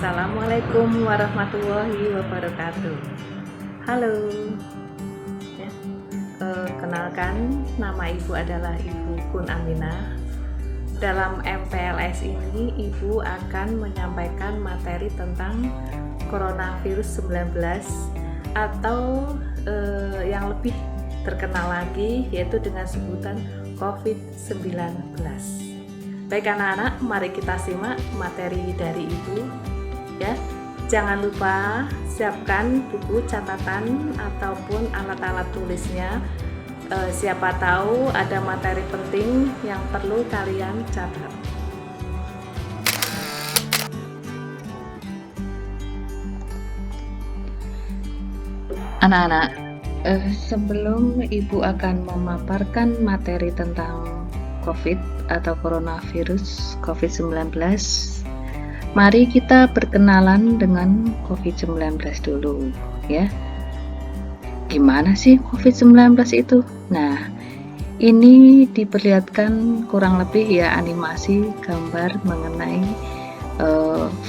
Assalamualaikum warahmatullahi wabarakatuh. Halo, ya, kenalkan nama Ibu adalah Ibu Kun Aminah. Dalam MPLS ini Ibu akan menyampaikan materi tentang coronavirus 19 atau yang lebih terkenal lagi yaitu dengan sebutan COVID-19. Baik anak-anak, mari kita simak materi dari Ibu ya. Jangan lupa siapkan buku catatan ataupun alat-alat tulisnya. Siapa tahu ada materi penting yang perlu kalian catat. Anak-anak, sebelum Ibu akan memaparkan materi tentang COVID atau coronavirus COVID-19, mari kita berkenalan dengan COVID-19 dulu ya. Gimana sih COVID-19 itu? Nah, ini diperlihatkan kurang lebih ya animasi gambar mengenai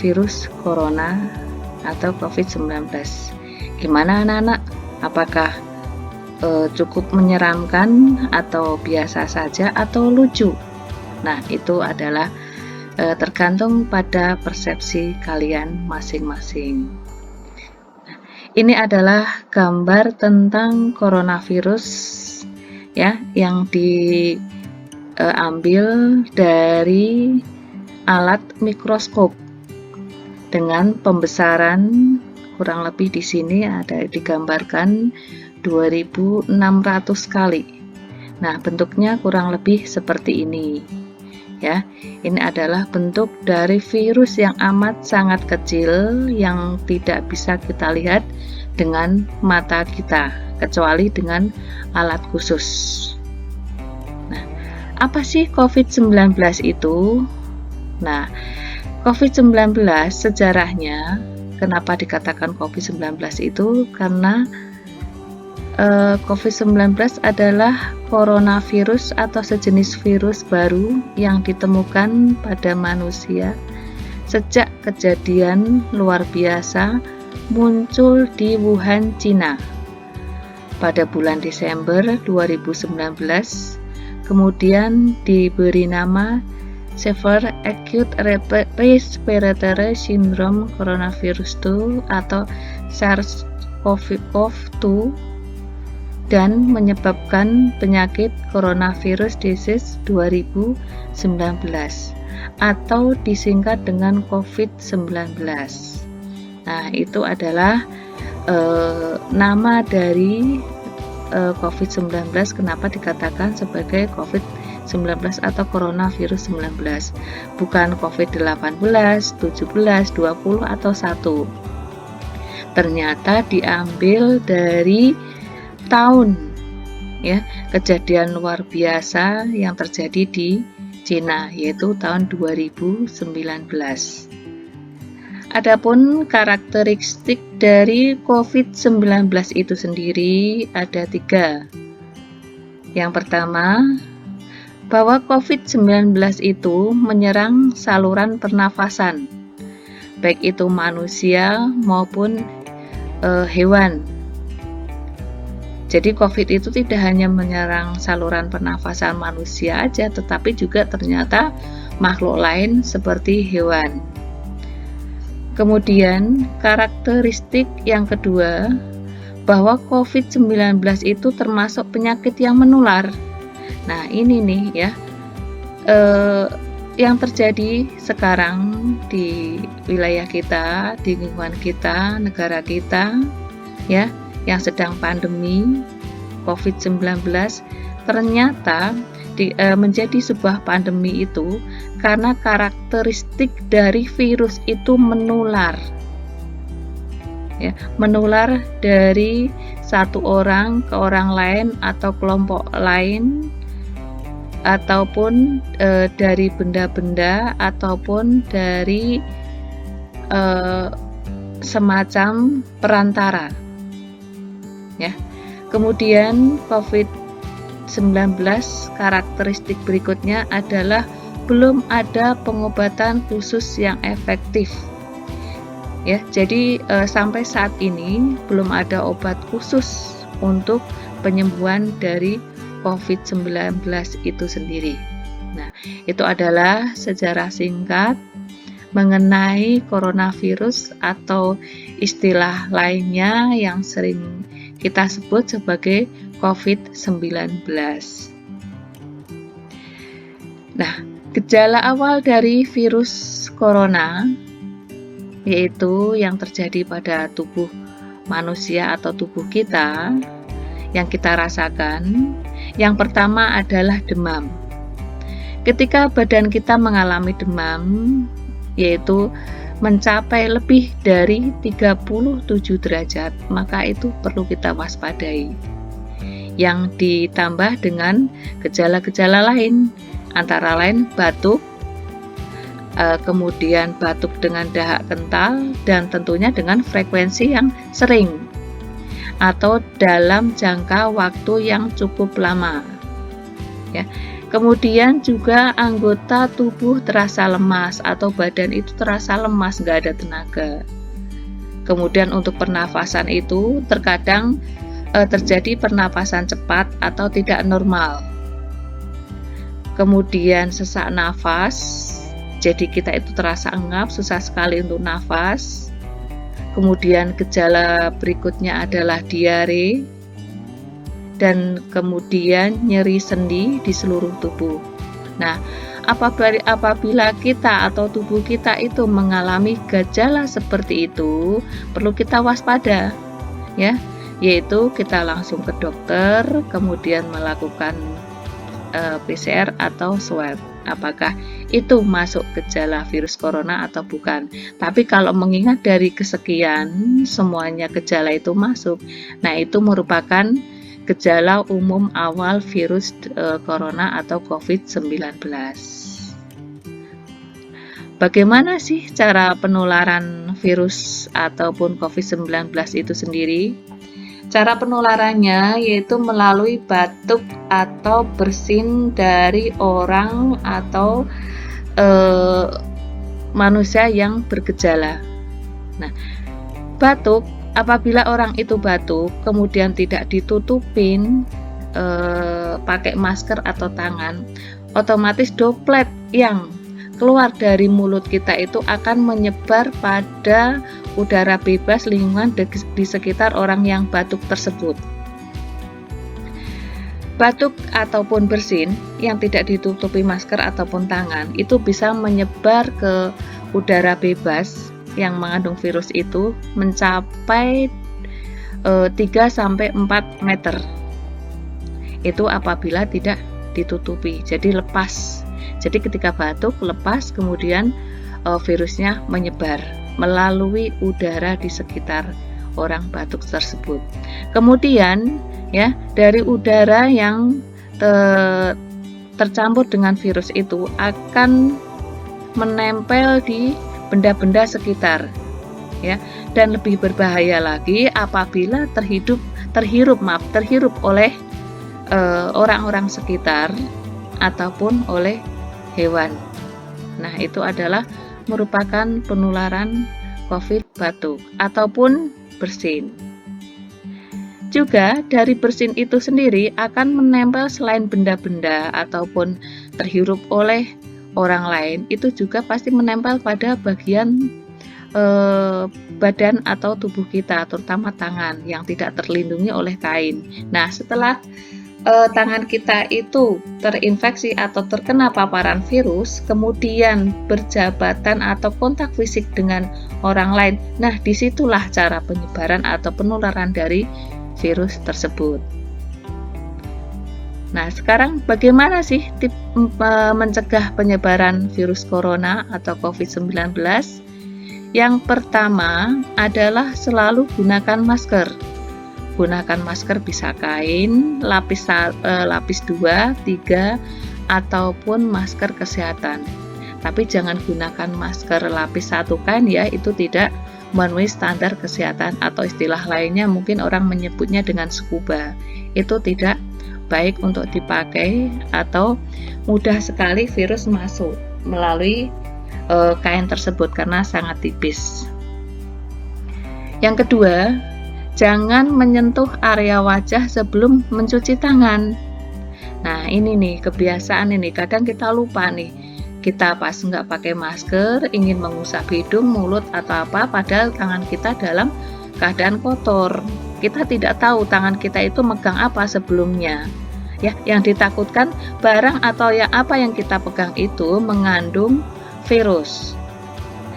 virus corona atau COVID-19. Gimana anak-anak? Apakah cukup menyeramkan atau biasa saja atau lucu? Nah, itu adalah tergantung pada persepsi kalian masing-masing. Nah, ini adalah gambar tentang coronavirus ya, yang diambil dari alat mikroskop dengan pembesaran kurang lebih di sini ada digambarkan 2600 kali. Nah, bentuknya kurang lebih seperti ini. Ya, ini adalah bentuk dari virus yang amat sangat kecil yang tidak bisa kita lihat dengan mata kita kecuali dengan alat khusus. Nah, apa sih COVID-19 itu? Nah, COVID-19 sejarahnya kenapa dikatakan COVID-19 itu karena COVID-19 adalah coronavirus atau sejenis virus baru yang ditemukan pada manusia sejak kejadian luar biasa muncul di Wuhan, Cina pada bulan Desember 2019, kemudian diberi nama Severe Acute Respiratory Syndrome Coronavirus 2 atau SARS-CoV-2 dan menyebabkan penyakit coronavirus disease 2019 atau disingkat dengan COVID-19. Nah, itu adalah nama dari COVID-19, kenapa dikatakan sebagai COVID-19 atau coronavirus 19, bukan COVID-18, 17, 20 atau 1. Ternyata diambil dari tahun ya, kejadian luar biasa yang terjadi di Cina yaitu tahun 2019. Adapun karakteristik dari COVID-19 itu sendiri ada 3. Yang pertama, bahwa COVID-19 itu menyerang saluran pernafasan, baik itu manusia maupun hewan. Jadi COVID itu tidak hanya menyerang saluran pernafasan manusia aja, tetapi juga ternyata makhluk lain seperti hewan. Kemudian karakteristik yang kedua, bahwa COVID-19 itu termasuk penyakit yang menular. Nah, ini nih ya, yang terjadi sekarang di wilayah kita, di lingkungan kita, negara kita ya, yang sedang pandemi COVID-19 ternyata menjadi sebuah pandemi itu karena karakteristik dari virus itu menular ya, menular dari satu orang ke orang lain atau kelompok lain ataupun dari benda-benda ataupun dari semacam perantara ya. Kemudian COVID-19 karakteristik berikutnya adalah belum ada pengobatan khusus yang efektif. ya. Jadi sampai saat ini belum ada obat khusus untuk penyembuhan dari COVID-19 itu sendiri. Nah, itu adalah sejarah singkat mengenai coronavirus atau istilah lainnya yang sering kita sebut sebagai COVID-19. Nah, gejala awal dari virus corona yaitu yang terjadi pada tubuh manusia atau tubuh kita yang kita rasakan. Yang pertama adalah demam. Ketika badan kita mengalami demam, yaitu mencapai lebih dari 37 derajat, maka itu perlu kita waspadai. Yang ditambah dengan gejala-gejala lain, antara lain batuk, kemudian batuk dengan dahak kental, dan tentunya dengan frekuensi yang sering atau dalam jangka waktu yang cukup lama, ya. Kemudian juga anggota tubuh terasa lemas atau badan itu terasa lemas, nggak ada tenaga. Kemudian untuk pernafasan itu terkadang terjadi pernafasan cepat atau tidak normal. Kemudian sesak nafas, jadi kita itu terasa engap, susah sekali untuk nafas. Kemudian gejala berikutnya adalah diare, dan kemudian nyeri sendi di seluruh tubuh. Nah, apabila kita atau tubuh kita itu mengalami gejala seperti itu, perlu kita waspada, ya, yaitu kita langsung ke dokter, kemudian melakukan PCR atau swab, apakah itu masuk gejala virus corona atau bukan. Tapi kalau mengingat dari kesekian semuanya gejala itu masuk, nah itu merupakan gejala umum awal virus corona atau COVID-19. Bagaimana sih cara penularan virus ataupun COVID-19 itu sendiri? Cara penularannya yaitu melalui batuk atau bersin dari orang atau manusia yang bergejala. Nah, batuk, apabila orang itu batuk kemudian tidak ditutupin pakai masker atau tangan, otomatis droplet yang keluar dari mulut kita itu akan menyebar pada udara bebas lingkungan di sekitar orang yang batuk tersebut. Batuk ataupun bersin yang tidak ditutupi masker ataupun tangan itu bisa menyebar ke udara bebas yang mengandung virus itu mencapai 3-4 meter. Itu apabila tidak ditutupi, jadi lepas. Jadi ketika batuk lepas, kemudian virusnya menyebar melalui udara di sekitar orang batuk tersebut. Kemudian ya, dari udara yang tercampur dengan virus itu akan menempel di benda-benda sekitar, ya. Dan lebih berbahaya lagi apabila terhirup oleh orang-orang sekitar ataupun oleh hewan. Nah, itu adalah merupakan penularan COVID batuk ataupun bersin. Juga dari bersin itu sendiri akan menempel selain benda-benda ataupun terhirup oleh orang lain, itu juga pasti menempel pada bagian badan atau tubuh kita, terutama tangan yang tidak terlindungi oleh kain. Nah, setelah tangan kita itu terinfeksi atau terkena paparan virus, kemudian berjabatan atau kontak fisik dengan orang lain. Nah, disitulah cara penyebaran atau penularan dari virus tersebut. Nah, sekarang bagaimana sih tips mencegah penyebaran virus corona atau COVID-19? Yang pertama adalah selalu gunakan masker. Gunakan masker bisa kain, lapis 2, 3, ataupun masker kesehatan. Tapi jangan gunakan masker lapis 1 kain ya, itu tidak memenuhi standar kesehatan, atau istilah lainnya mungkin orang menyebutnya dengan scuba. Itu tidak baik untuk dipakai atau mudah sekali virus masuk melalui kain tersebut karena sangat tipis. Yang kedua, jangan menyentuh area wajah sebelum mencuci tangan. Nah, ini nih kebiasaan ini, kadang kita lupa nih. Kita pas nggak pakai masker, ingin mengusap hidung, mulut, atau apa, padahal tangan kita dalam keadaan kotor. Kita tidak tahu tangan kita itu megang apa sebelumnya. Ya, yang ditakutkan barang atau apa yang kita pegang itu mengandung virus.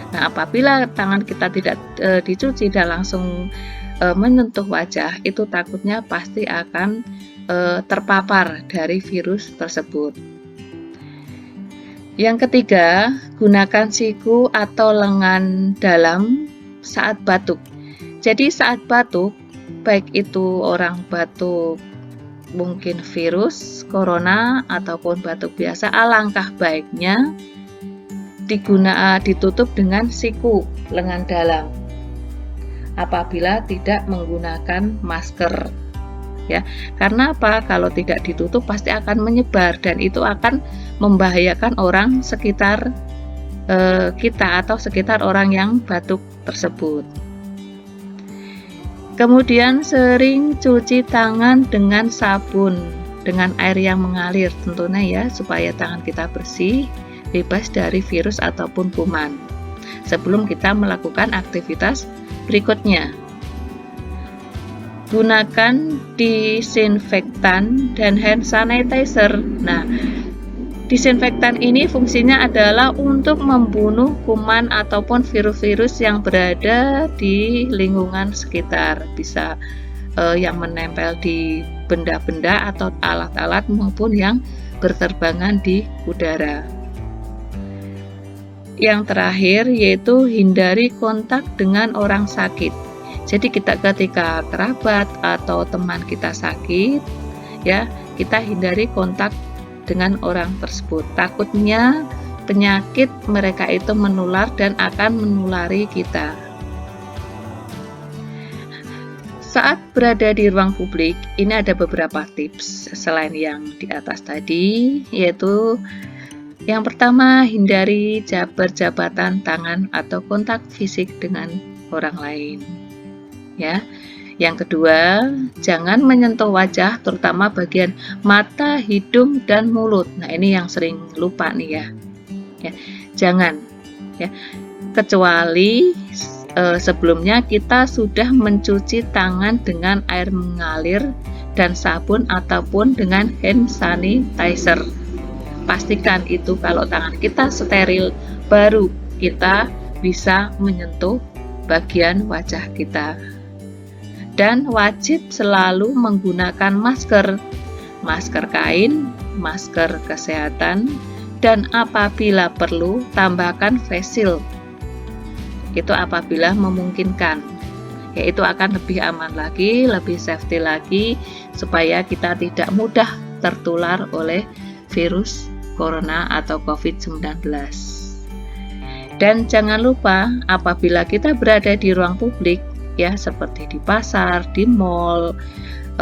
Nah, apabila tangan kita tidak dicuci dan langsung menyentuh wajah, itu takutnya pasti akan terpapar dari virus tersebut. Yang ketiga, gunakan siku atau lengan dalam saat batuk. Jadi saat batuk, baik itu orang batuk mungkin virus corona ataupun batuk biasa, alangkah baiknya ditutup dengan siku lengan dalam apabila tidak menggunakan masker, ya. Karena apa? Kalau tidak ditutup pasti akan menyebar dan itu akan membahayakan orang sekitar kita atau sekitar orang yang batuk tersebut. Kemudian sering cuci tangan dengan sabun dengan air yang mengalir tentunya ya, supaya tangan kita bersih, bebas dari virus ataupun kuman sebelum kita melakukan aktivitas berikutnya. Gunakan disinfektan dan hand sanitizer. Nah, disinfektan ini fungsinya adalah untuk membunuh kuman ataupun virus-virus yang berada di lingkungan sekitar, bisa yang menempel di benda-benda atau alat-alat maupun yang berterbangan di udara. Yang terakhir yaitu hindari kontak dengan orang sakit. Jadi ketika kerabat atau teman kita sakit, ya, kita hindari kontak dengan orang tersebut. Takutnya penyakit mereka itu menular dan akan menulari kita. Saat berada di ruang publik, ini ada beberapa tips selain yang di atas tadi, yaitu yang pertama, hindari berjabatan tangan atau kontak fisik dengan orang lain. Ya. Yang kedua, jangan menyentuh wajah, terutama bagian mata, hidung, dan mulut. Nah, ini yang sering lupa nih ya. Ya, jangan. Ya, kecuali sebelumnya kita sudah mencuci tangan dengan air mengalir dan sabun ataupun dengan hand sanitizer. Pastikan itu kalau tangan kita steril, baru kita bisa menyentuh bagian wajah kita. Dan wajib selalu menggunakan masker kain, masker kesehatan, dan apabila perlu tambahkan face shield. Itu apabila memungkinkan. Yaitu akan lebih aman lagi, lebih safety lagi, supaya kita tidak mudah tertular oleh virus corona atau COVID-19. Dan jangan lupa apabila kita berada di ruang publik, ya, seperti di pasar, di mall,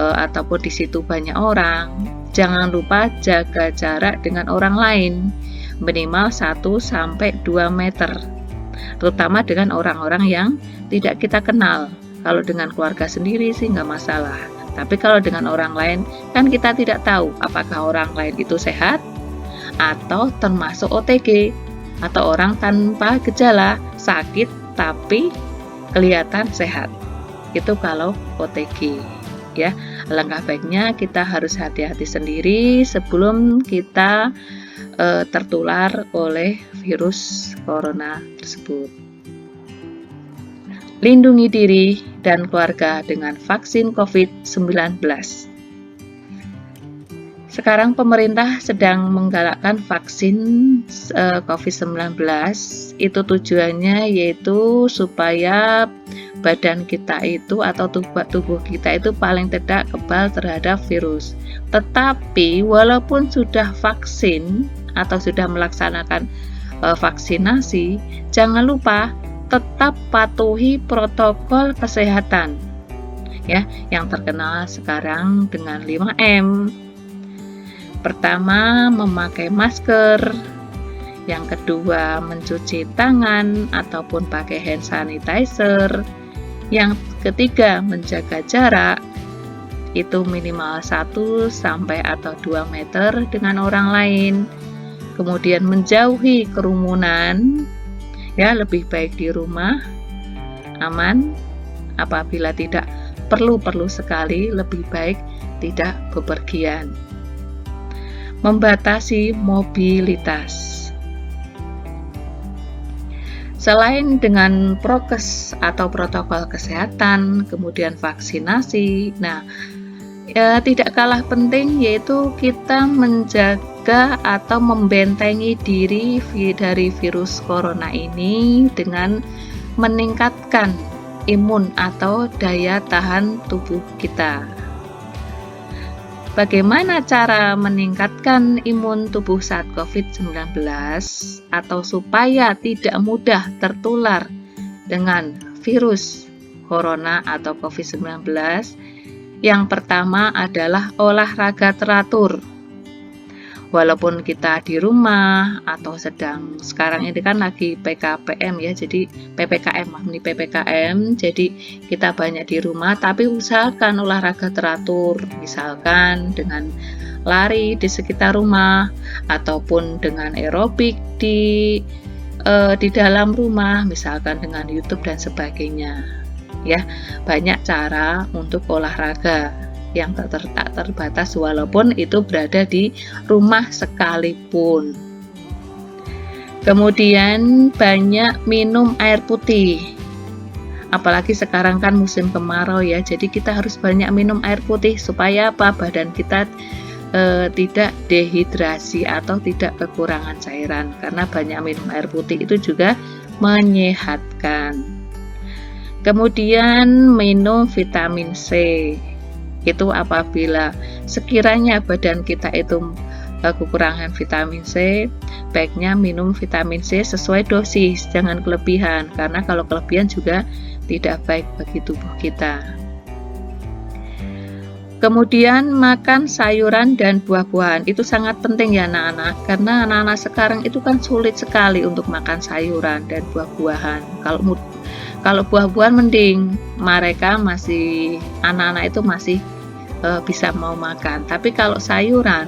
ataupun di situ banyak orang, jangan lupa jaga jarak dengan orang lain minimal 1-2 meter, terutama dengan orang-orang yang tidak kita kenal. Kalau dengan keluarga sendiri sih nggak masalah, tapi kalau dengan orang lain kan kita tidak tahu apakah orang lain itu sehat atau termasuk OTG atau orang tanpa gejala, sakit tapi kelihatan sehat. Itu kalau OTG, ya. Alangkah baiknya kita harus hati-hati sendiri sebelum kita tertular oleh virus corona tersebut. Lindungi diri dan keluarga dengan vaksin COVID-19. Sekarang pemerintah sedang menggalakkan vaksin COVID-19. Itu tujuannya yaitu supaya badan kita itu atau tubuh kita itu paling tidak kebal terhadap virus. Tetapi walaupun sudah vaksin atau sudah melaksanakan vaksinasi, jangan lupa tetap patuhi protokol kesehatan, ya, yang terkenal sekarang dengan 5M. Pertama, memakai masker. Yang kedua, mencuci tangan ataupun pakai hand sanitizer. Yang ketiga, menjaga jarak, itu minimal 1 sampai atau 2 meter dengan orang lain. Kemudian menjauhi kerumunan, ya lebih baik di rumah, aman. Apabila tidak perlu sekali, lebih baik tidak bepergian. Membatasi mobilitas. Selain dengan prokes atau protokol kesehatan, kemudian vaksinasi, nah tidak kalah penting yaitu kita menjaga atau membentengi diri dari virus corona ini dengan meningkatkan imun atau daya tahan tubuh kita. Bagaimana cara meningkatkan imun tubuh saat COVID-19 atau supaya tidak mudah tertular dengan virus corona atau COVID-19? Yang pertama adalah olahraga teratur. Walaupun kita di rumah atau sekarang ini kan lagi PKPM ya, jadi PPKM, jadi kita banyak di rumah, tapi usahakan olahraga teratur, misalkan dengan lari di sekitar rumah ataupun dengan aerobik di dalam rumah, misalkan dengan YouTube dan sebagainya. Ya, banyak cara untuk olahraga yang tak terbatas walaupun itu berada di rumah sekalipun. Kemudian banyak minum air putih. Apalagi sekarang kan musim kemarau ya, jadi kita harus banyak minum air putih supaya apa? Badan kita tidak dehidrasi atau tidak kekurangan cairan, karena banyak minum air putih itu juga menyehatkan. Kemudian minum vitamin C. Itu apabila sekiranya badan kita itu kekurangan vitamin C, baiknya minum vitamin C sesuai dosis, jangan kelebihan, karena kalau kelebihan juga tidak baik bagi tubuh kita. Kemudian makan sayuran dan buah-buahan, itu sangat penting ya anak-anak, karena anak-anak sekarang itu kan sulit sekali untuk makan sayuran dan buah-buahan. Kalau buah-buahan mending, mereka masih, anak-anak itu masih bisa mau makan, tapi kalau sayuran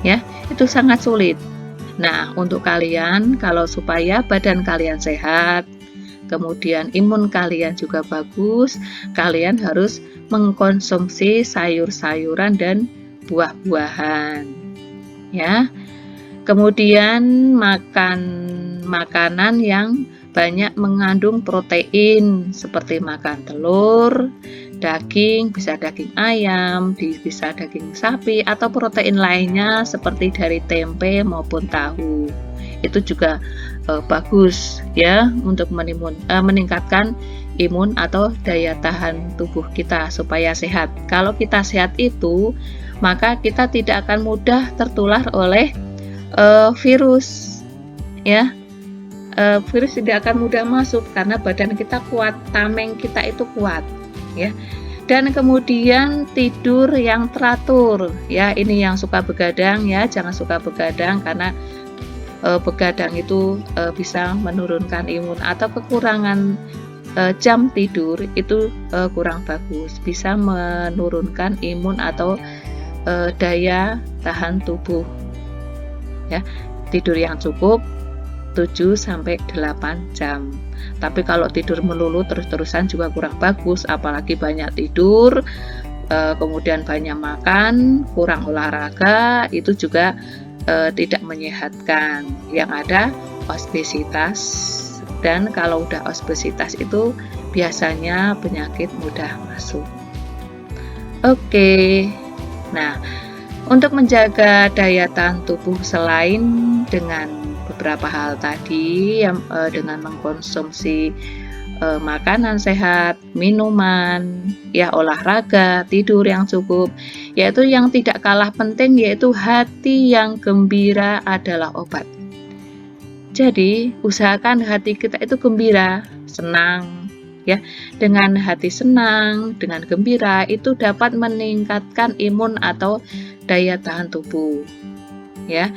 ya itu sangat sulit. Nah, untuk kalian, kalau supaya badan kalian sehat, kemudian imun kalian juga bagus, kalian harus mengkonsumsi sayur-sayuran dan buah-buahan ya. Kemudian makan makanan yang banyak mengandung protein, seperti makan telur, daging, bisa daging ayam, bisa daging sapi, atau protein lainnya seperti dari tempe maupun tahu. Itu juga bagus ya untuk meningkatkan imun atau daya tahan tubuh kita supaya sehat. Kalau kita sehat itu, maka kita tidak akan mudah tertular oleh virus ya. Virus tidak akan mudah masuk karena badan kita kuat, tameng kita itu kuat ya. Dan kemudian tidur yang teratur ya, ini yang suka begadang ya, jangan suka begadang, karena begadang itu bisa menurunkan imun, atau kekurangan jam tidur itu kurang bagus, bisa menurunkan imun atau daya tahan tubuh ya. Tidur yang cukup 7-8 jam. Tapi kalau tidur melulu terus-terusan juga kurang bagus, apalagi banyak tidur, kemudian banyak makan, kurang olahraga, itu juga tidak menyehatkan. Yang ada obesitas, dan kalau udah obesitas itu biasanya penyakit mudah masuk. Oke. Nah, untuk menjaga daya tahan tubuh selain dengan beberapa hal tadi, dengan mengkonsumsi makanan sehat, minuman, ya olahraga, tidur yang cukup, yaitu yang tidak kalah penting yaitu hati yang gembira adalah obat. Jadi, usahakan hati kita itu gembira, senang, ya. Dengan hati senang, dengan gembira itu dapat meningkatkan imun atau daya tahan tubuh, ya.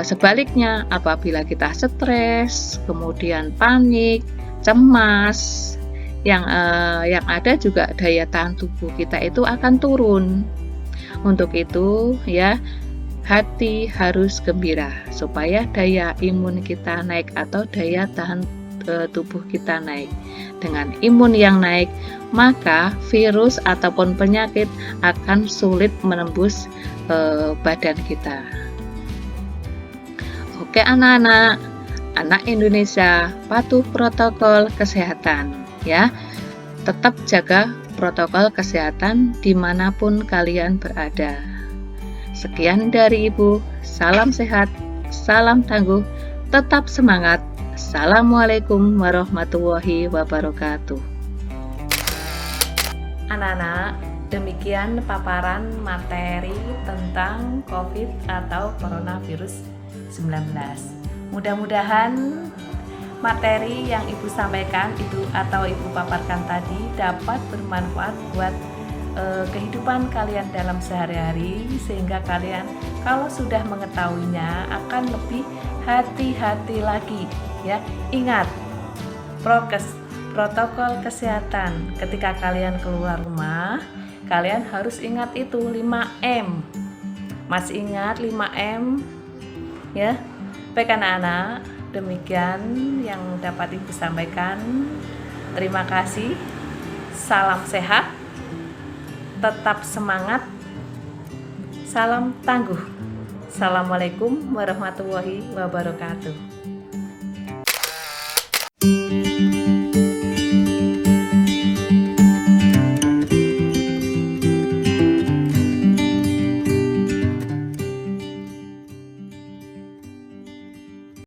Sebaliknya, apabila kita stres, kemudian panik, cemas, yang ada juga daya tahan tubuh kita itu akan turun. Untuk itu ya, hati harus gembira supaya daya imun kita naik atau daya tahan tubuh kita naik. Dengan imun yang naik, maka virus ataupun penyakit akan sulit menembus badan kita. Oke anak-anak, anak Indonesia patuh protokol kesehatan ya. Tetap jaga protokol kesehatan dimanapun kalian berada. Sekian dari Ibu, salam sehat, salam tangguh, tetap semangat. Assalamualaikum warahmatullahi wabarakatuh. Anak-anak, demikian paparan materi tentang COVID atau coronavirus 19. Mudah-mudahan materi yang Ibu sampaikan itu atau Ibu paparkan tadi dapat bermanfaat buat kehidupan kalian dalam sehari-hari, sehingga kalian kalau sudah mengetahuinya akan lebih hati-hati lagi ya. Ingat protokol kesehatan ketika kalian keluar rumah, kalian harus ingat itu 5M. Masih ingat 5M ya? Baik anak-anak, demikian yang dapat Ibu sampaikan. Terima kasih. Salam sehat, tetap semangat, salam tangguh. Assalamualaikum warahmatullahi wabarakatuh.